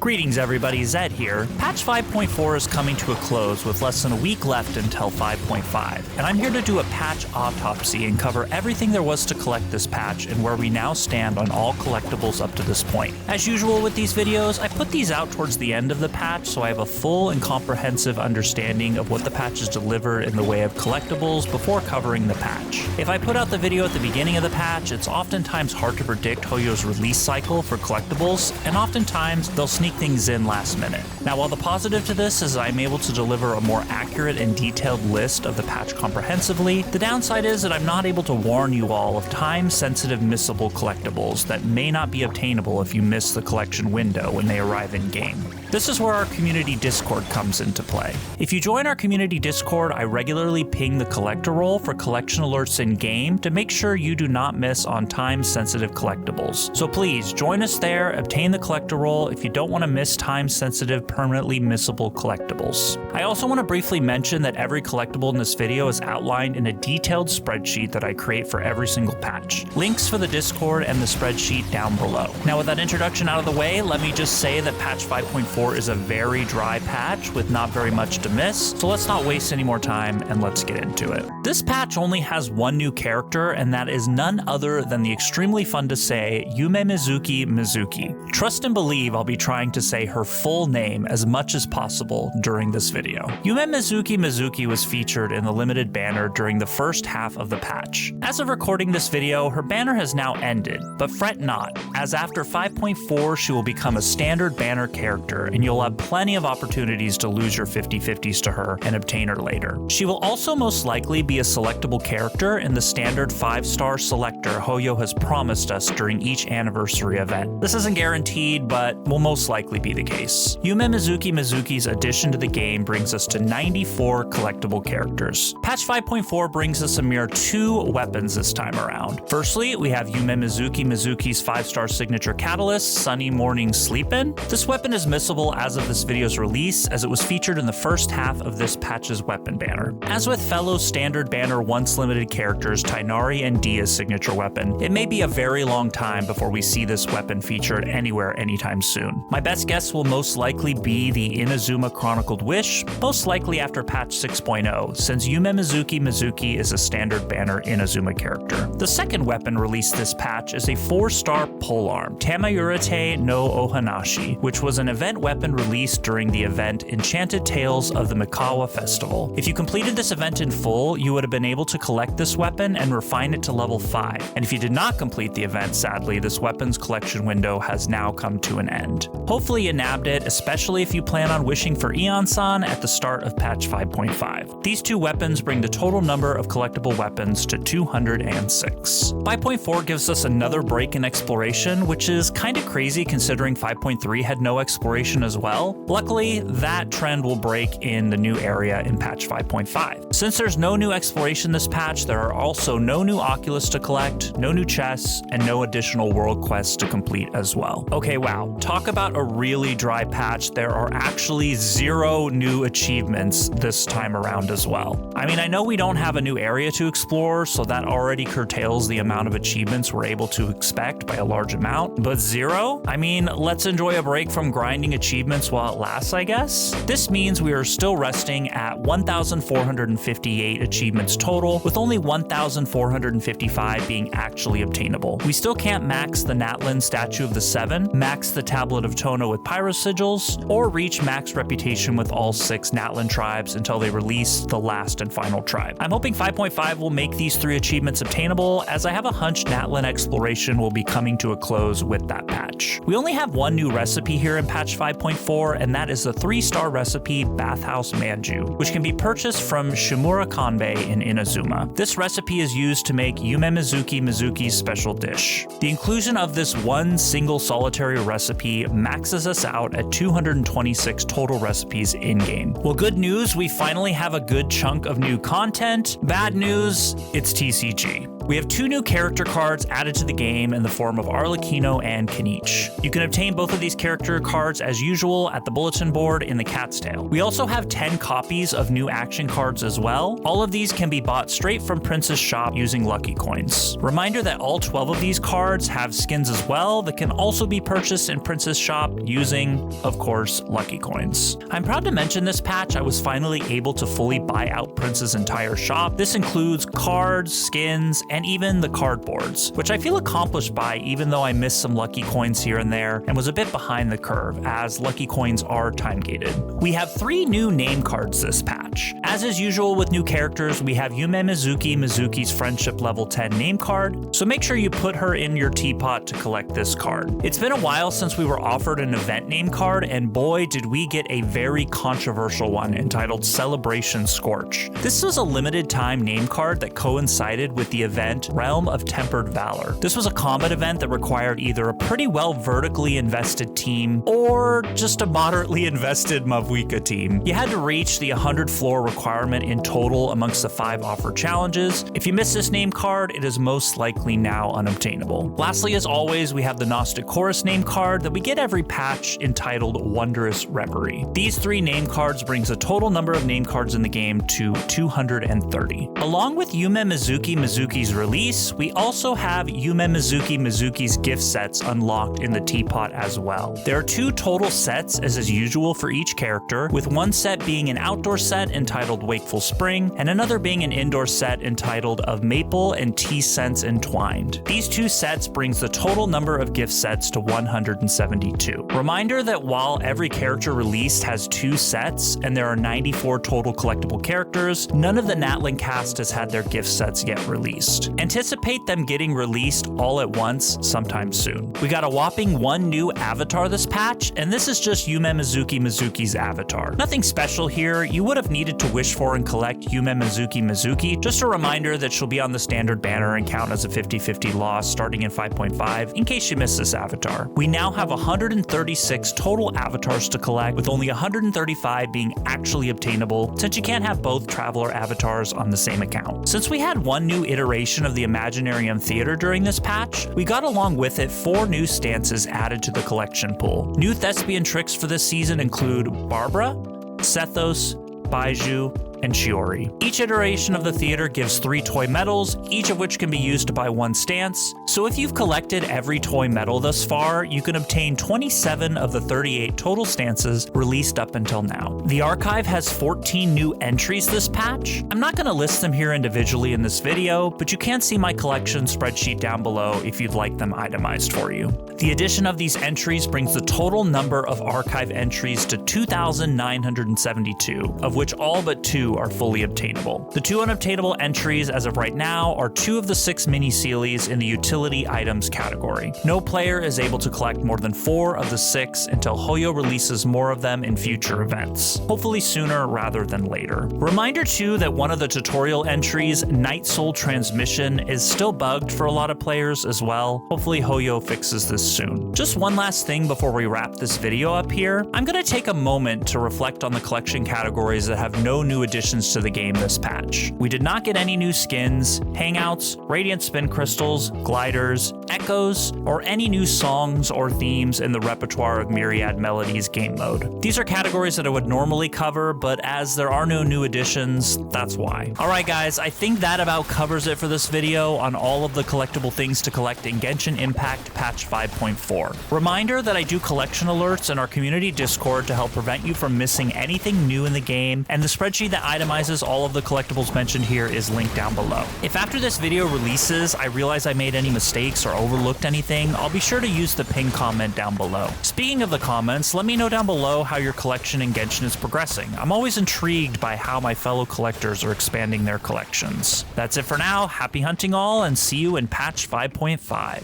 Greetings everybody, Zed here. Patch 5.4 is coming to a close with less than a week left until 5.5, and I'm here to do a patch autopsy and cover everything there was to collect this patch and where we now stand on all collectibles up to this point. As usual with these videos, I put these out towards the end of the patch so I have a full and comprehensive understanding of what the patch has delivered in the way of collectibles before covering the patch. If I put out the video at the beginning of the patch, it's oftentimes hard to predict Hoyo's release cycle for collectibles, and oftentimes they'll sneak things in last minute. Now, while the positive to this is I'm able to deliver a more accurate and detailed list of the patch comprehensively, the downside is that I'm not able to warn you all of time-sensitive missable collectibles that may not be obtainable if you miss the collection window when they arrive in-game. This is where our community Discord comes into play. If you join our community Discord, I regularly ping the collector roll for collection alerts in-game to make sure you do not miss on time-sensitive collectibles. So please, join us there, obtain the collector roll if you don't want to miss time-sensitive, permanently missable collectibles. I also want to briefly mention that every collectible in this video is outlined in a detailed spreadsheet that I create for every single patch. Links for the Discord and the spreadsheet down below. Now with that introduction out of the way, let me just say that patch 5.4 is a very dry patch with not very much to miss, so let's not waste any more time and let's get into it. This patch only has one new character, and that is none other than the extremely fun to say Yume Mizuki. Trust and believe I'll be trying to say her full name as much as possible during this video. Yume Mizuki was featured in the limited banner during the first half of the patch. As of recording this video, her banner has now ended, but fret not, as after 5.4 she will become a standard banner character and you'll have plenty of opportunities to lose your 50/50s to her and obtain her later. She will also most likely be a selectable character in the standard 5-star selector Hoyo has promised us during each anniversary event. This isn't guaranteed, but will most likely be the case. Yume Mizuki's addition to the game brings us to 94 collectible characters. Patch 5.4 brings us a mere 2 weapons this time around. Firstly, we have Yume Mizuki's 5-star signature catalyst, Sunny Morning Sleepin'. This weapon is missable as of this video's release, as it was featured in the first half of this patch's weapon banner. As with fellow standard banner once limited characters Tighnari and Dia's signature weapon, it may be a very long time before we see this weapon featured anywhere anytime soon. My best guess will most likely be the Inazuma Chronicled Wish, most likely after patch 6.0, since Yume Mizuki is a standard banner Inazuma character. The second weapon released this patch is a 4-star polearm, Tamayurite no Ohanashi, which was an event weapon released during the event Enchanted Tales of the Mikawa Festival. If you completed this event in full, you would have been able to collect this weapon and refine it to level 5. And if you did not complete the event, sadly, this weapon's collection window has now come to an end. Hopefully you nabbed it, especially if you plan on wishing for Eon-san at the start of patch 5.5. These 2 weapons bring the total number of collectible weapons to 206. 5.4 gives us another break in exploration, which is kinda crazy considering 5.3 had no exploration as well. Luckily, that trend will break in the new area in patch 5.5. Since there's no new exploration this patch, there are also no new Oculus to collect, no new chests, and no additional world quests to complete as well. Okay, wow, talk about a really dry patch. There are actually 0 new achievements this time around as well. I mean, I know we don't have a new area to explore, so that already curtails the amount of achievements we're able to expect by a large amount, but 0? I mean, let's enjoy a break from grinding achievements while it lasts, I guess? This means we are still resting at 1,458 achievements total, with only 1,455 being actually obtainable. We still can't max the Natlin Statue of the Seven, max the Tablet of Tono with Pyro Sigils, or reach max reputation with all 6 Natlin tribes until they release the last and final tribe. I'm hoping 5.5 will make these 3 achievements obtainable, as I have a hunch Natlin exploration will be coming to a close with that patch. We only have one new recipe here in patch 5.4, and that is the 3-star recipe Bathhouse Manju, which can be purchased from Shimura Kanbei in Inazuma. This recipe is used to make Yume Mizuki's special dish. The inclusion of this one single solitary recipe maxes us out at 226 total recipes in-game. Well, good news, we finally have a good chunk of new content. Bad news, it's TCG. We have 2 new character cards added to the game in the form of Arlecchino and Kenichi. You can obtain both of these character cards as usual at the bulletin board in the Cat's Tail. We also have 10 copies of new action cards as well. All of these can be bought straight from Prince's shop using Lucky Coins. Reminder that all 12 of these cards have skins as well that can also be purchased in Prince's shop using, of course, Lucky Coins. I'm proud to mention this patch I was finally able to fully buy out Prince's entire shop. This includes cards, skins, and even the cardboards, which I feel accomplished by even though I missed some Lucky Coins here and there and was a bit behind the curve, as Lucky Coins are time-gated. We have 3 new name cards this patch. As is usual with new characters, we have Yume Mizuki, Mizuki's Friendship Level 10 name card, so make sure you put her in your teapot to collect this card. It's been a while since we were offered an event name card, and boy did we get a very controversial one entitled Celebration Scorch. This was a limited time name card that coincided with the event Realm of Tempered Valor. This was a combat event that required either a pretty well vertically invested team or just a moderately invested Mavuika team. You had to reach the 100 floor requirement in total amongst the 5 offered challenges. If you missed this name card, it is most likely now unobtainable. Lastly, as always, we have the Gnostic Chorus name card that we get every patch entitled Wondrous Reverie. These 3 name cards brings the total number of name cards in the game to 230. Along with Yume Mizuki's release, we also have Yume Mizuki's gift sets unlocked in the teapot as well. There are 2 total sets as is usual for each character, with one set being an outdoor set entitled Wakeful Spring and another being an indoor set entitled Of Maple and Tea Scents Entwined. These 2 sets brings the total number of gift sets to 172. Reminder that while every character released has 2 sets and there are 94 total collectible characters, none of the Natlan cast has had their gift sets yet released. Anticipate them getting released all at once sometime soon. We got a whopping 1 new avatar this patch, and this is just Yume Mizuki's avatar. Nothing special here. You would have needed to wish for and collect Yume Mizuki. Just a reminder that she'll be on the standard banner and count as a 50-50 loss starting in 5.5 in case you missed this avatar. We now have 136 total avatars to collect, with only 135 being actually obtainable since you can't have both Traveler avatars on the same account. Since we had 1 new iteration of the Imaginarium Theater during this patch, we got along with it 4 new stances added to the collection pool. New thespian tricks for this season include Barbara, Sethos, Baiju, and Shiori. Each iteration of the theater gives 3 toy medals, each of which can be used to buy 1 stance. So if you've collected every toy medal thus far, you can obtain 27 of the 38 total stances released up until now. The archive has 14 new entries this patch. I'm not going to list them here individually in this video, but you can see my collection spreadsheet down below if you'd like them itemized for you. The addition of these entries brings the total number of archive entries to 2,972, of which all but 2 are fully obtainable. The 2 unobtainable entries as of right now are 2 of the 6 mini Sealies in the utility items category. No player is able to collect more than 4 of the 6 until Hoyo releases more of them in future events, hopefully sooner rather than later. Reminder too that one of the tutorial entries, Night Soul Transmission, is still bugged for a lot of players as well. Hopefully Hoyo fixes this soon. Just one last thing before we wrap this video up here. I'm going to take a moment to reflect on the collection categories that have no new additions to the game this patch. We did not get any new skins, hangouts, radiant spin crystals, gliders, echoes, or any new songs or themes in the repertoire of Myriad Melodies game mode. These are categories that I would normally cover, but as there are no new additions, that's why. Alright guys, I think that about covers it for this video on all of the collectible things to collect in Genshin Impact patch 5.4. Reminder that I do collection alerts in our community Discord to help prevent you from missing anything new in the game, and the spreadsheet that itemizes all of the collectibles mentioned here is linked down below. If after this video releases I realize I made any mistakes or overlooked anything, I'll be sure to use the pin comment down below. Speaking of the comments, let me know down below how your collection in Genshin is progressing. I'm always intrigued by how my fellow collectors are expanding their collections. That's it for now, happy hunting all, and see you in patch 5.5.